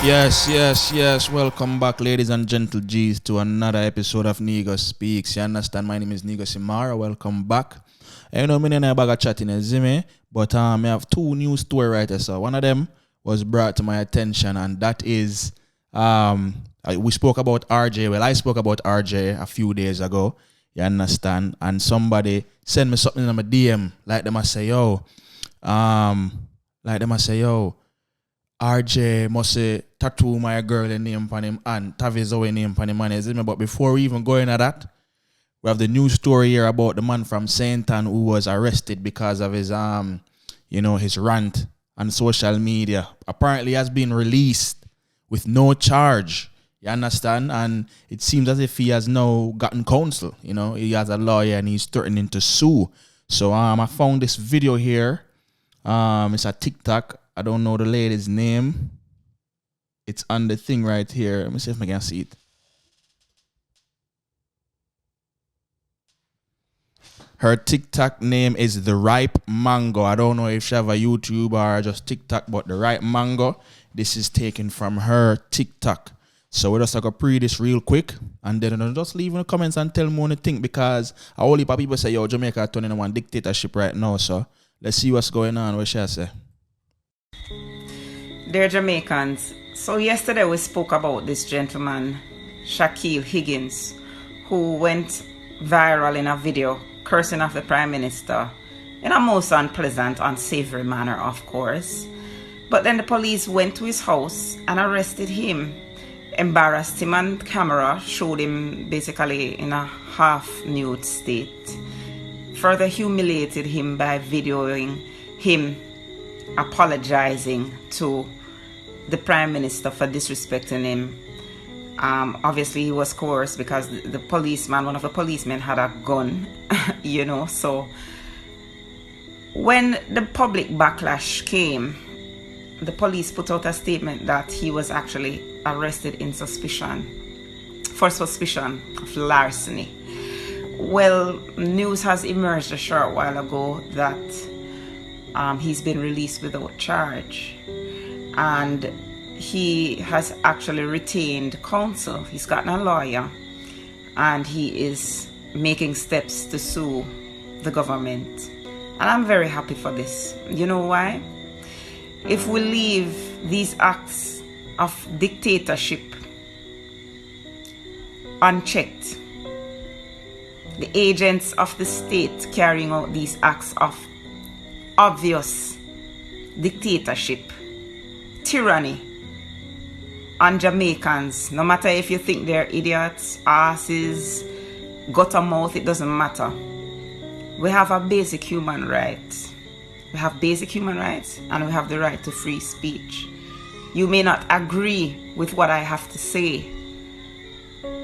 Yes. Welcome back, ladies and gentle G's, to another episode of Negus Speaks. You understand? My name is Negusimara. Welcome back. You know, me and I bag chatting, but I have two news story right here. So one of them was brought to my attention, and that is we spoke about Arjay. Well, I spoke about Arjay a few days ago. You understand? And somebody sent me something in my DM, like them I say, yo, Arjay must say tattoo my girl name on him and Tavii Zoey name on him, man. But before we even go into that, we have the news story here about the man from Saint Ann who was arrested because of his his rant on social media. Apparently, he has been released with no charge. You understand? And it seems as if he has now gotten counsel. You know, he has a lawyer and he's threatening to sue. So I found this video here. It's a TikTok. I don't know the lady's name. It's on the thing right here. Let me see if I can see it. Her TikTok name is The Ripe Mango. I don't know if she have a YouTube or just TikTok, but The Ripe Mango. This is taken from her TikTok. So we're just going to pre this real quick, and then just leave in the comments and tell me what you think, because a whole heap of people say, yo, Jamaica turning on dictatorship right now. So let's see what's going on. What shall I say? Dear Jamaicans, so yesterday we spoke about this gentleman, Shaquille Higgins, who went viral in a video cursing off the Prime Minister in a most unpleasant, unsavory manner, of course. But then the police went to his house and arrested him, embarrassed him on camera, showed him basically in a half-nude state, further humiliated him by videoing him apologizing to the Prime Minister for disrespecting him. Obviously he was coerced because one of the policemen had a gun, so when the public backlash came, the police put out a statement that he was actually arrested for suspicion of larceny. Well, news has emerged a short while ago that he's been released without charge, and he has actually retained counsel. He's gotten a lawyer, and he is making steps to sue the government, and I'm very happy for this. You know why? If we leave these acts of dictatorship unchecked, the agents of the state carrying out these acts of obvious dictatorship, tyranny on Jamaicans, no matter if you think they're idiots, asses, gutter mouth, it doesn't matter. We have a basic human right. We have basic human rights, and we have the right to free speech. You may not agree with what I have to say,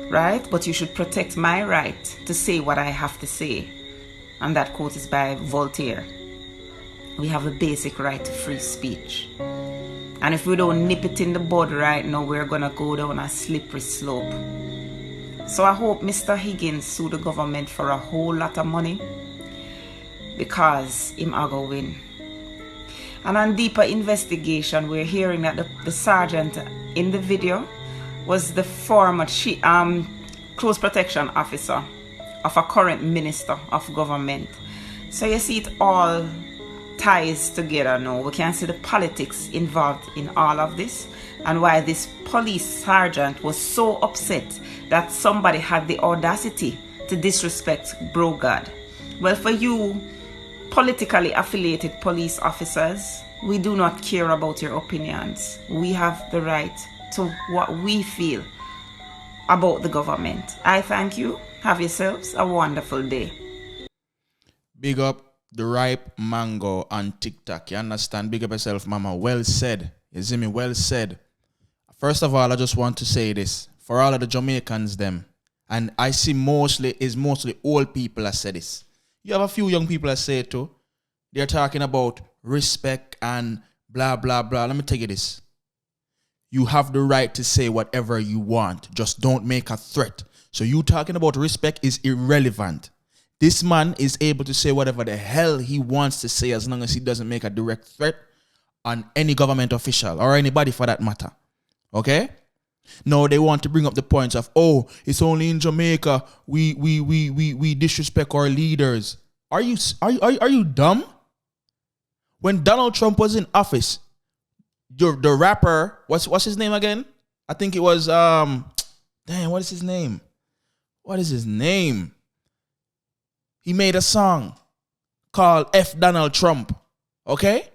right? But you should protect my right to say what I have to say. And that quote is by Voltaire. We have a basic right to free speech. And if we don't nip it in the bud right now, we're going to go down a slippery slope. So I hope Mr. Higgins sue the government for a whole lot of money, because him a go win. And on deeper investigation, we're hearing that the sergeant in the video was the former close protection officer of a current minister of government. So you see, it all ties together now. We can see the politics involved in all of this, and why this police sergeant was so upset that somebody had the audacity to disrespect Bro God. Well, for you politically affiliated police officers, we do not care about your opinions. We have the right to what we feel about the government. I thank you. Have yourselves a wonderful day. Big up The Ripe Mango on TikTok. You understand? Big up yourself, mama. Well said. You see me? Well said. First of all, I just want to say this for all of the Jamaicans them, and I see mostly old people that say this. You have a few young people that say it too. They're talking about respect and blah, blah, blah. Let me tell you this. You have the right to say whatever you want. Just don't make a threat. So you talking about respect is irrelevant. This man is able to say whatever the hell he wants to say as long as he doesn't make a direct threat on any government official or anybody for that matter. Okay? No, they want to bring up the points of, oh, it's only in Jamaica we disrespect our leaders. Are you dumb? When Donald Trump was in office, the rapper, what's his name again? I think it was what is his name? What is his name? He made a song called F Donald Trump. Okay?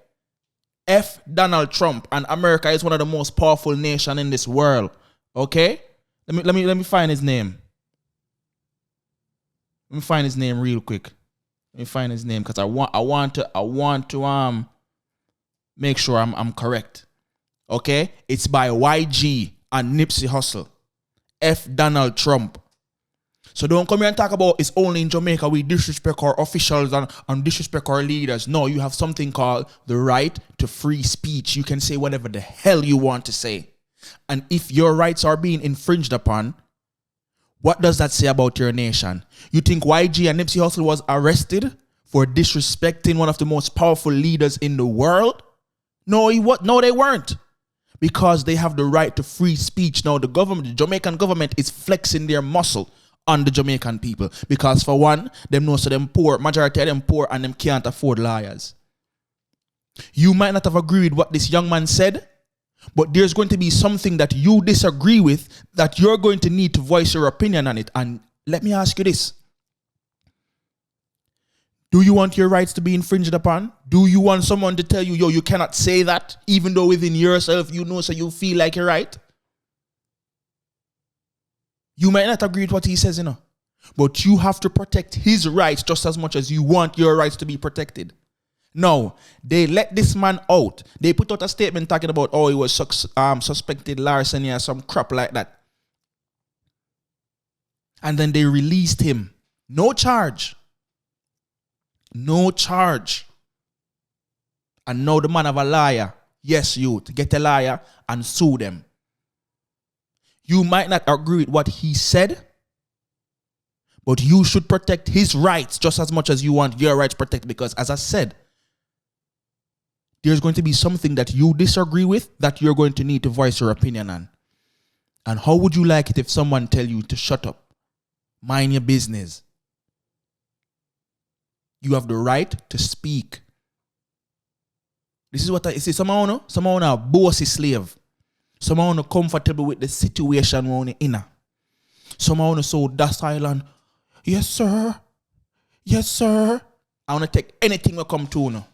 F Donald Trump, and America is one of the most powerful nations in this world. Okay? Let me find his name. Let me find his name real quick. Let me find his name because I want to make sure I'm correct. Okay? It's by YG and Nipsey Hussle. F Donald Trump. So don't come here and talk about it's only in Jamaica we disrespect our officials and disrespect our leaders. No, you have something called the right to free speech. You can say whatever the hell you want to say. And if your rights are being infringed upon, what does that say about your nation? You think YG and Nipsey Hussle was arrested for disrespecting one of the most powerful leaders in the world? No, they weren't. Because they have the right to free speech. Now the Jamaican government is flexing their muscle on the Jamaican people. Because for one, them know so them poor, majority of them poor and them can't afford lawyers. You might not have agreed with what this young man said, but there's going to be something that you disagree with that you're going to need to voice your opinion on it. And let me ask you this. Do you want your rights to be infringed upon? Do you want someone to tell you, yo, you cannot say that, even though within yourself you know so you feel like you're right? You might not agree with what he says, but you have to protect his rights just as much as you want your rights to be protected. No, they let this man out. They put out a statement talking about, oh, he was suspected larceny or some crap like that. And then they released him. No charge. No charge. And now the man of a liar. Yes, youth. Get a liar and sue them. You might not agree with what he said, but you should protect his rights just as much as you want your rights protected. Because as I said, there's going to be something that you disagree with that you're going to need to voice your opinion on. And how would you like it if someone tell you to shut up? Mind your business. You have the right to speak. This is what I see. Someone a bossy slave. Someone comfortable with the situation we're in. Someone so docile and yes, sir. Yes, sir. I want to take anything we come to now.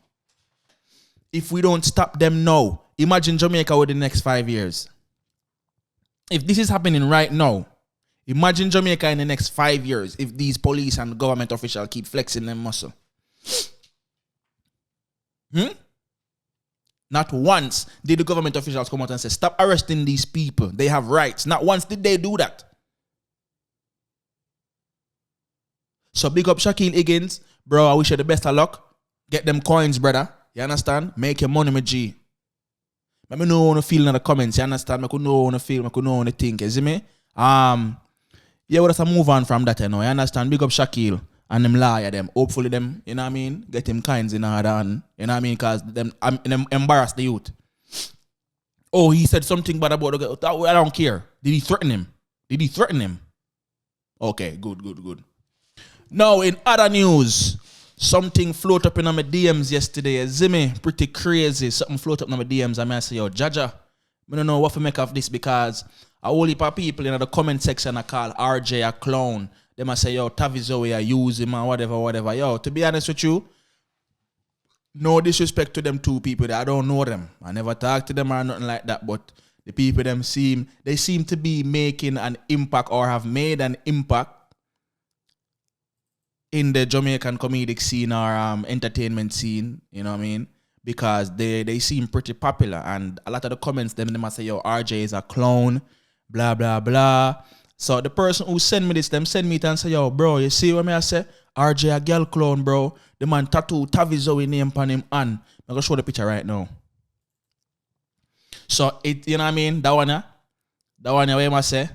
If we don't stop them now, imagine Jamaica with the next 5 years. If this is happening right now, imagine Jamaica in the next 5 years if these police and government officials keep flexing their muscle. Not once did the government officials come out and say, stop arresting these people. They have rights. Not once did they do that. So big up Shaquille Higgins. Bro, I wish you the best of luck. Get them coins, brother. You understand? Make your money, my G. Let me know how you feel in the comments. You understand? I could know how you feel. I could know how you think. You see me? Yeah, we'll just move on from that, you know. You understand? Big up Shaquille and them liar them. Hopefully them, you know what I mean? Get him coins in order and, you know what I mean? Because them embarrass the youth. Oh, he said something bad about the guy. I don't care. Did he threaten him? Okay, good. Now, in other news, something float up in my DMs yesterday. Zimmy, pretty crazy. Something float up in my DMs. I say, yo, Jaja, I don't know what to make of this because a whole heap of people in the comment section I call Arjay a clown. They might say, yo, Tavii Zoey, I use him and whatever. Yo, to be honest with you, no disrespect to them two people. I don't know them. I never talk to them or nothing like that. But the people they seem to be making an impact or have made an impact in the Jamaican comedic scene or entertainment scene, you know what I mean? Because they seem pretty popular. And a lot of the comments, they must say, yo, Arjay is a clown, blah, blah, blah. So the person who send me this, them send me it and say, yo, bro, you see what I say? Arjay a girl clown, bro. The man tattoo Tavii Zoey name on him and I'm going to show the picture right now. So, it, you know what I mean? That one, what I must say?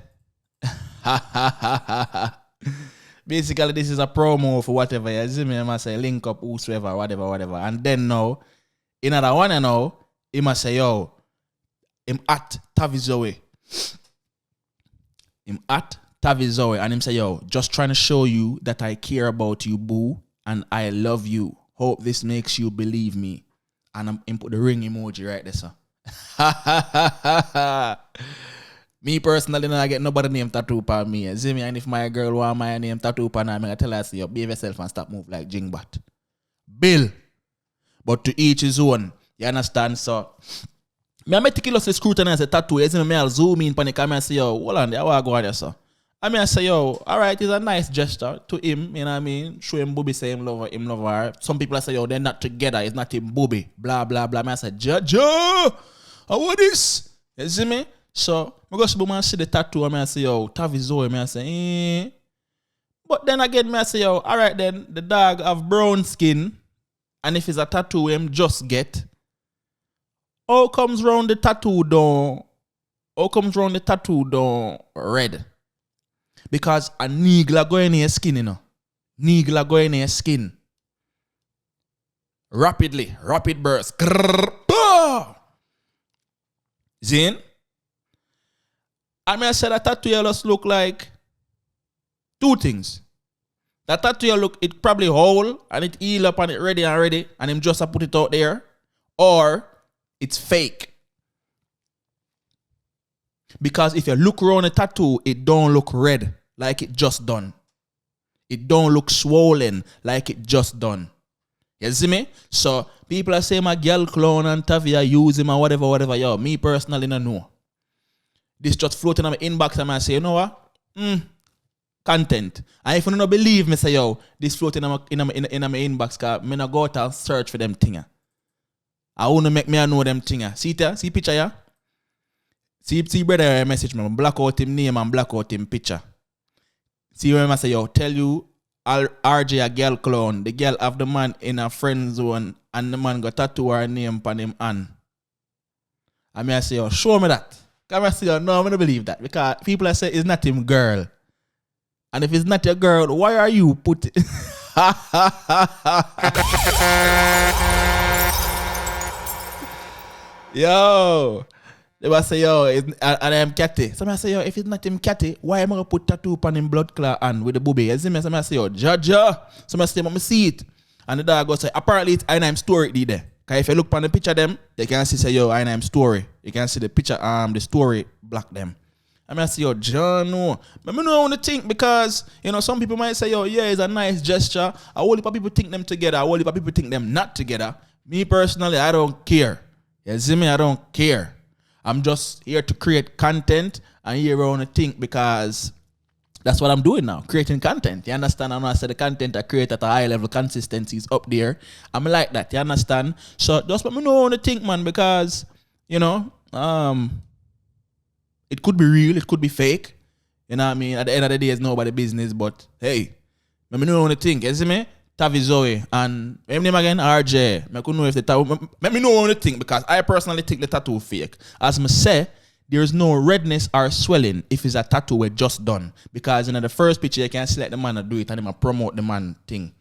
Basically, this is a promo for whatever. You see me, I must say, link up whosoever, whatever. And then now, another one, he must say, yo, him at Tavii Zoey. Him at Tavii Zoey. And him say, yo, just trying to show you that I care about you, boo, and I love you. Hope this makes you believe me. And I'm put the ring emoji right there, sir. Me personally, I get nobody name tattoo upon me. See me, and if my girl want my name tattoo upon her, I'm gonna tell her, say, yo, behave yourself and stop move like Jingbat. Bill. But to each his own. You understand? So, me meticulously scrutinize the tattoo. You see me, I'll zoom in on the camera and say, yo, hold on, there, I go on there, sir. I say, yo, all right, it's a nice gesture to him, you know what I mean? Show him booby, say him love her. Some people say, yo, they're not together, it's not him booby, blah, blah, blah. I say, Joe, how what this? You see me? So, I go to see the tattoo, and I say, yo, Tavii Zoey, I say, eh. But then again, I say, yo, all right then, the dog have brown skin, and if it's a tattoo him just get, how comes round the tattoo down red? Because a nigla go in your skin, you know. Nigla go in your skin. Rapid burst. Zin? I mean, I said that tattoo just look like two things. That tattoo look, it probably whole and it heal up and it ready, and him just put it out there. Or it's fake. Because if you look around a tattoo, it don't look red like it just done. It don't look swollen like it just done. You see me? So people are saying my girl clown and Tavii use him and whatever. Yo, me personally no know. This just floating on my inbox and I say, you know what? Content. And if you don't believe me, say yo, this floating in my inbox, cause me no go out and search for them thing. I wanna make me know them thing. See picture ya? See brother message me, black out him name and black out him picture. See when I say, yo, tell you Arjay a girl clown. The girl have the man in a friend zone and the man got tattoo her name on him hand. And I say, yo, show me that. Come I say, yo, no, I don't believe that. Because people are saying it's not him girl. And if it's not your girl, why are you put it? Yo. They will say, yo, and I'm catty. Somebody say, yo, if it's not him catty, why am I going to put tattoo upon him blood clot hand with the booby? You see me? Somebody say, yo, Jaja. Somebody say, let me see it. And the dog goes say, apparently it's I'm story there. Because if you look on the picture them, they can see say, yo, I'm story. You can see the picture, the story block them. I say, yo, John, no. But I don't want to think because, you know, some people might say, yo, yeah, it's a nice gesture. A whole heap of people think them together. A whole heap of people think them not together. Me personally, I don't care. You see me? I don't care. I'm just here to create content and here I want to think because that's what I'm doing now, creating content. You understand? And when I say the content I create at a high level, consistency is up there. I'm like that. You understand? So just let me know I want to think, man, because, you know, it could be real, it could be fake. You know what I mean? At the end of the day, it's nobody's business, but hey, let me know I want to think. You see me? Tavii Zoey and my name again, Arjay. I couldn't know if the tattoo. Let me know what I think because I personally think the tattoo fake. As I say, there is no redness or swelling if it's a tattoo we just done. Because in the first picture you can see like the man do it and him promote the man thing.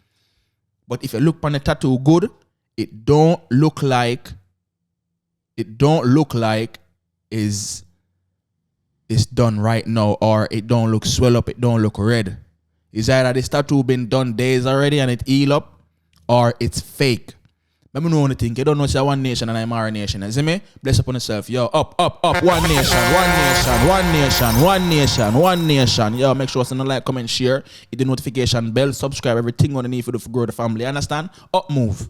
But if you look on the tattoo good, it don't look like is done right now, or it don't look swell up, it don't look red. It's either this tattoo been done days already and it heal up, or it's fake. Let me know what you think. You don't know it's a one nation and Imara nation. You see me? Bless upon yourself. Yo, up. One nation. Yo, make sure you like, comment, share. Hit the notification bell. Subscribe. Everything underneath for the grow the family. Understand? Up, move.